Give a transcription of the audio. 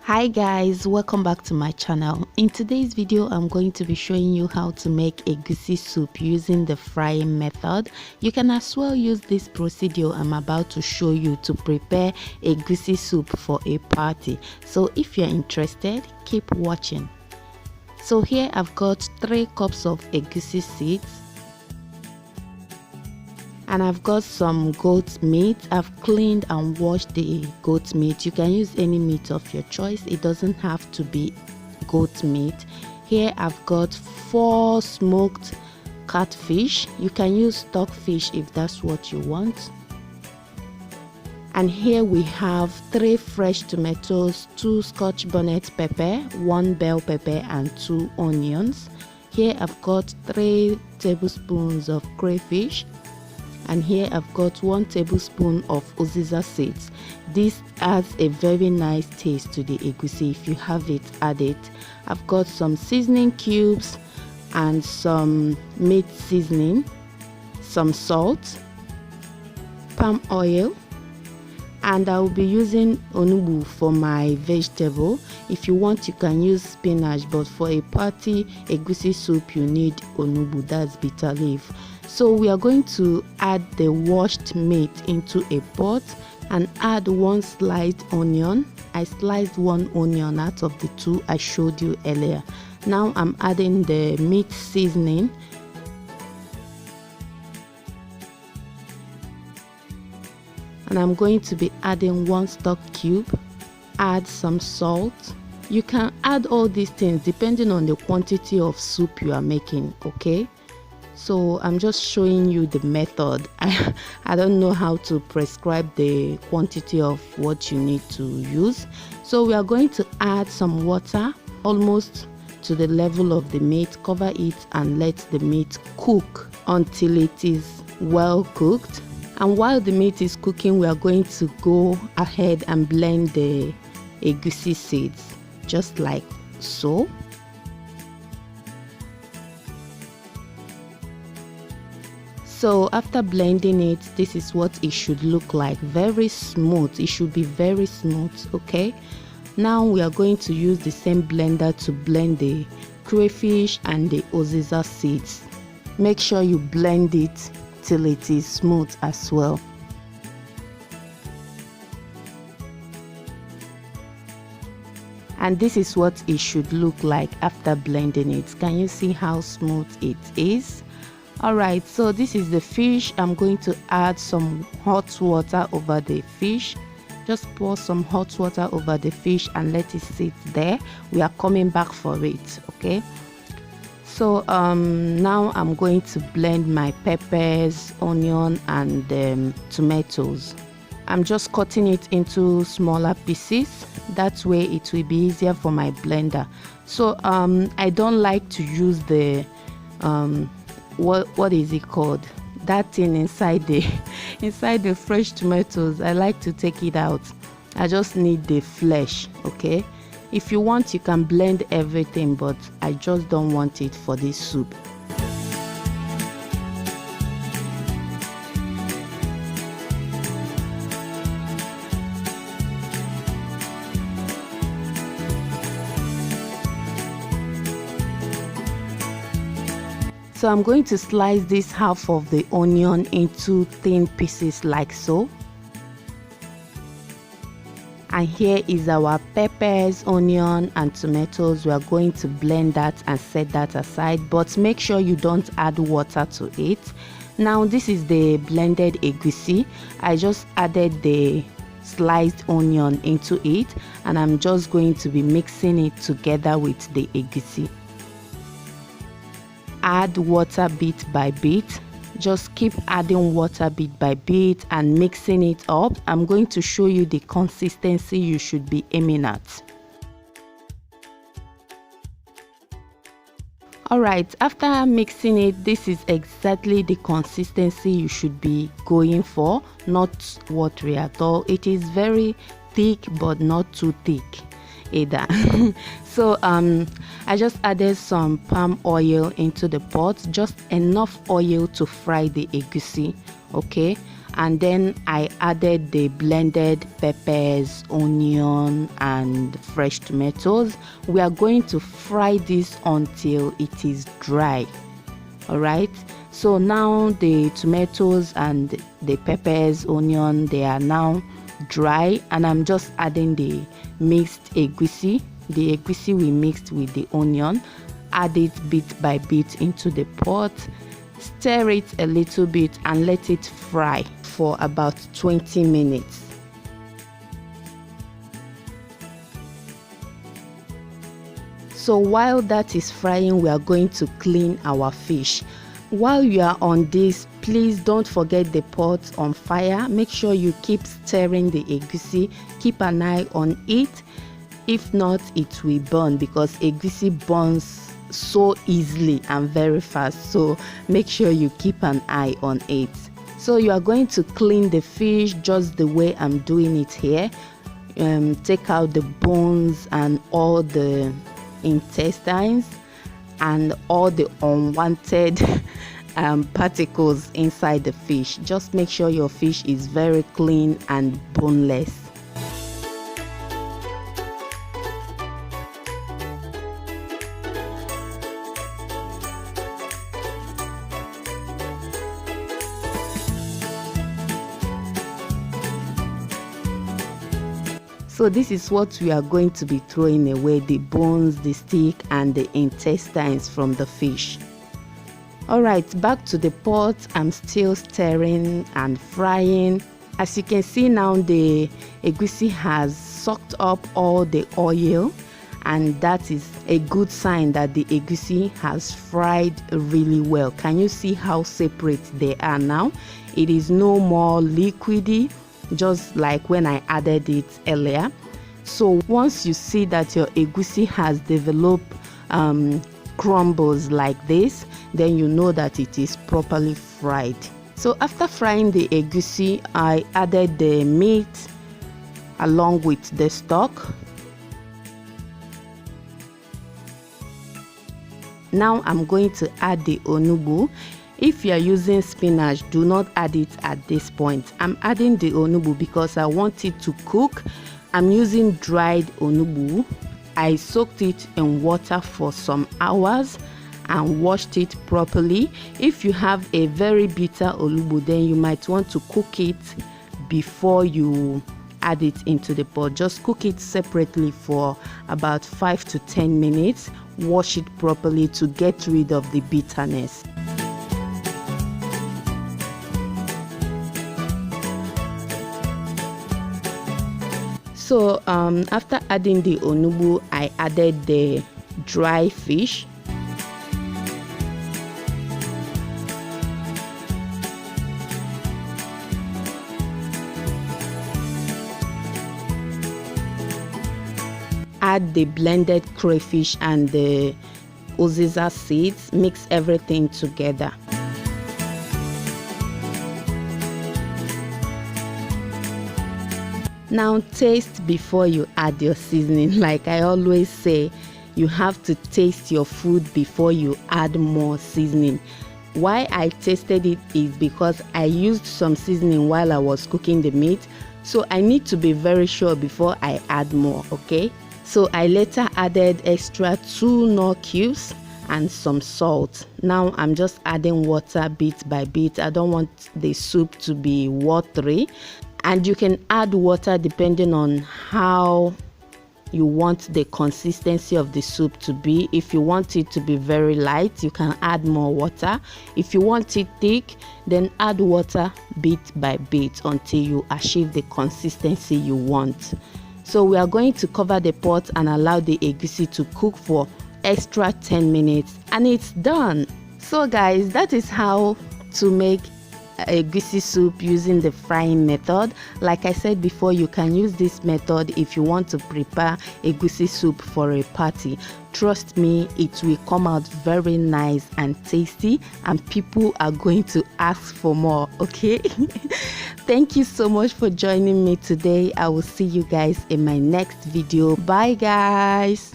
Hi guys, welcome back to my channel. In today's video I'm going to be showing you how to make egusi soup using the frying method. You can as well use this procedure I'm about to show you to prepare egusi soup for a party. So if you're interested, keep watching. So here I've got 3 cups of egusi seeds, and I've got some goat meat. I've cleaned and washed the goat meat. You can use any meat of your choice. It doesn't have to be goat meat. Here I've got 4 smoked catfish. You can use stockfish if that's what you want. And here we have 3 fresh tomatoes, 2 scotch bonnet pepper, 1 bell pepper and 2 onions. Here I've got 3 tablespoons of crayfish. And here I've got 1 tablespoon of uziza seeds. This adds a very nice taste to the egusi. If you have it, add it. I've got some seasoning cubes and some meat seasoning, some salt, palm oil, and I will be using onugbu for my vegetable. If you want, you can use spinach, but for a party egusi soup you need onugbu, that's bitter leaf. So we are going to add the washed meat into a pot and add 1 sliced onion. I sliced 1 onion out of the 2 I showed you earlier. Now I'm adding the meat seasoning. And I'm going to be adding 1 stock cube. Add some salt. You can add all these things depending on the quantity of soup you are making, okay? So I'm just showing you the method. I don't know how to prescribe the quantity of what you need to use. So we are going to add some water almost to the level of the meat. Cover it and let the meat cook until it is well cooked. And while the meat is cooking, we are going to go ahead and blend the egusi seeds just like so. So after blending it, this is what it should look like. Very smooth. It should be very smooth, okay? Now we are going to use the same blender to blend the crayfish and the uziza seeds. Make sure you blend it till it is smooth as well. And this is what it should look like after blending it. Can you see how smooth it is? Alright, so this is the fish. I'm going to add some hot water over the fish. Just pour some hot water over the fish and let it sit there. We are coming back for it, okay? So now I'm going to blend my peppers, onion and tomatoes. I'm just cutting it into smaller pieces. That way it will be easier for my blender. So I don't like to use the what is it called, that thing inside the fresh tomatoes. I like to take it out. I just need the flesh, okay? If you want, you can blend everything, but I just don't want it for this soup. So I'm going to slice this half of the onion into thin pieces like so. And here is our peppers, onion and tomatoes. We are going to blend that and set that aside, but make sure you don't add water to it. Now this is the blended egusi. I just added the sliced onion into it and I'm just going to be mixing it together with the egusi. Add water bit by bit. Just keep adding water bit by bit and mixing it up. I'm going to show you the consistency you should be aiming at. Alright, after mixing it, this is exactly the consistency you should be going for, not watery at all. It is very thick but not too thick either. So I just added some palm oil into the pot, just enough oil to fry the egusi, okay? and then I added the blended peppers, onion and fresh tomatoes. We are going to fry this until it is dry. All right, so now the tomatoes and the peppers, onion, they are now dry, and I'm just adding the mixed egusi, the egusi we mixed with the onion. Add it bit by bit into the pot, stir it a little bit and let it fry for about 20 minutes. So while that is frying, we are going to clean our fish. While you are on this, please don't forget the pot on fire. Make sure you keep stirring the egusi. Keep an eye on it. If not, it will burn, because egusi burns so easily and very fast. So make sure you keep an eye on it. So you are going to clean the fish just the way I'm doing it here. Take out the bones and all the intestines and all the unwanted particles inside the fish. Just make sure your fish is very clean and boneless. So this is what we are going to be throwing away: the bones, the stick and the intestines from the fish. Alright, back to the pot. I'm still stirring and frying. As you can see now, the egusi has sucked up all the oil, and that is a good sign that the egusi has fried really well. Can you see how separate they are now? It is no more liquidy, just like when I added it earlier. So once you see that your egusi has developed crumbles like this, then you know that it is properly fried. So after frying the egusi, I added the meat along with the stock. Now I'm going to add the onugbu. If you are using spinach, do not add it at this point. I'm adding the onugbu because I want it to cook. I'm using dried onugbu. I soaked it in water for some hours and washed it properly. If you have a very bitter onugbu, then you might want to cook it before you add it into the pot. Just cook it separately for about 5 to 10 minutes. Wash it properly to get rid of the bitterness. So after adding the onugbu, I added the dry fish. Add the blended crayfish and the uziza seeds. Mix everything together. Now taste before you add your seasoning. Like I always say, you have to taste your food before you add more seasoning. Why I tasted it is because I used some seasoning while I was cooking the meat, so I need to be very sure before I add more. Okay, so I later added extra 2 knorr cubes and some salt. Now I'm just adding water bit by bit. I don't want the soup to be watery, and you can add water depending on how you want the consistency of the soup to be. If you want it to be very light, you can add more water. If you want it thick, then add water bit by bit until you achieve the consistency you want. So we are going to cover the pot and allow the egusi to cook for extra 10 minutes and it's done. So guys, that is how to make egusi soup using the frying method. Like I said before, you can use this method if you want to prepare egusi soup for a party. Trust me, it will come out very nice and tasty and people are going to ask for more. Okay. Thank you so much for joining me today. I will see you guys in my next video. Bye guys.